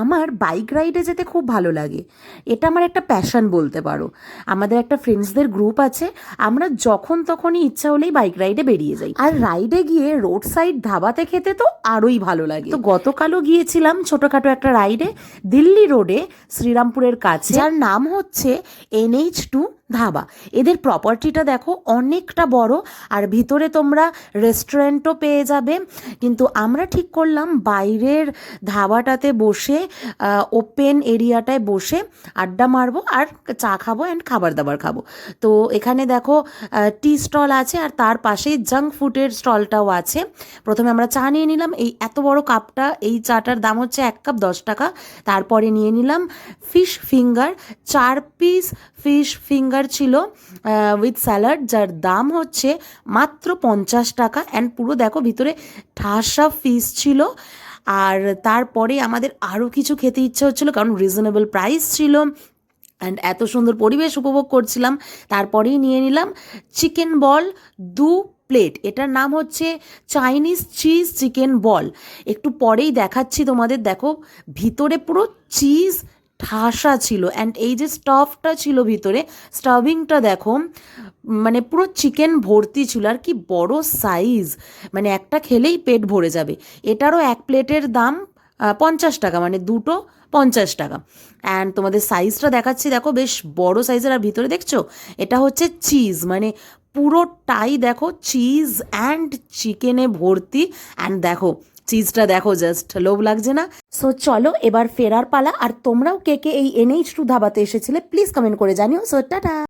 আমার বাইক রাইডে যেতে খুব ভালো লাগে। এটা আমার একটা প্যাশন বলতে পারো। আমাদের একটা ফ্রেন্ডসদের গ্রুপ আছে, আমরা যখন তখনই ইচ্ছা হলেই বাইক রাইডে বেরিয়ে যাই। আর রাইডে গিয়ে রোড সাইড ধাবাতে খেতে তো আরোই ভালো লাগে। তো গতকালও গিয়েছিলাম ছোটোখাটো একটা রাইডে দিল্লি রোডে, শ্রীরামপুরের কাছে, যার নাম হচ্ছে NH2 ধাবা। এদের প্রপার্টিটা দেখো অনেকটা বড়, আর ভিতরে তোমরা রেস্টুরেন্টও পেয়ে যাবে। কিন্তু আমরা ঠিক করলাম বাইরের ধাবাটাতে বসে, ওপেন এরিয়াটায় বসে আড্ডা মারবো আর চা খাবো অ্যান্ড খাবার দাবার খাবো। তো এখানে দেখো টি স্টল আছে, আর তার পাশেই জাঙ্ক ফুডের স্টলটাও আছে। প্রথমে আমরা চা নিয়ে নিলাম, এই এত বড় কাপটা, এই চাটার দাম হচ্ছে 1 কাপ 10 টাকা। তারপরে নিয়ে নিলাম fish finger, 4 piece fish finger ছিল উইথ স্যালাড, যার দাম হচ্ছে মাত্র 50 টাকা। অ্যান্ড পুরো দেখো ভিতরে ঠাসা ফিশ ছিল। আর তারপরে আমাদের আরও কিছু খেতে ইচ্ছে হচ্ছিলো, কারণ রিজনেবল প্রাইস ছিল অ্যান্ড এত সুন্দর পরিবেশ উপভোগ করছিলাম। তারপরেই নিয়ে নিলাম চিকেন বল 2 প্লেট। এটার নাম হচ্ছে চাইনিজ চিজ চিকেন বল। একটু পরেই দেখাচ্ছি তোমাদের। দেখো ভিতরে পুরো চিজ ঠাসা ছিল, অ্যান্ড এই যে স্টাফটা ছিল ভিতরে, স্টাফিংটা দেখো, মানে পুরো চিকেন ভর্তি ছিল। আর কি বড় সাইজ, মানে একটা খেলেই পেট ভরে যাবে। এটারও 1 প্লেটের দাম 50 টাকা, মানে দুটো 50 টাকা। অ্যান্ড তোমাদের সাইজটা দেখাচ্ছি, দেখো বেশ বড় সাইজের। আর ভিতরে দেখছো এটা হচ্ছে চিজ, মানে পুরোটাই দেখো চিজ অ্যান্ড চিকেনে ভর্তি। অ্যান্ড দেখো চিজটা দেখো, জাস্ট লোভ লাগছে না? সো চলো এবার ফেরার পালা। আর তোমরাও কে কে এই NH2 ধাবাতে এসেছিলে প্লিজ কমেন্ট করে জানিও। So tata.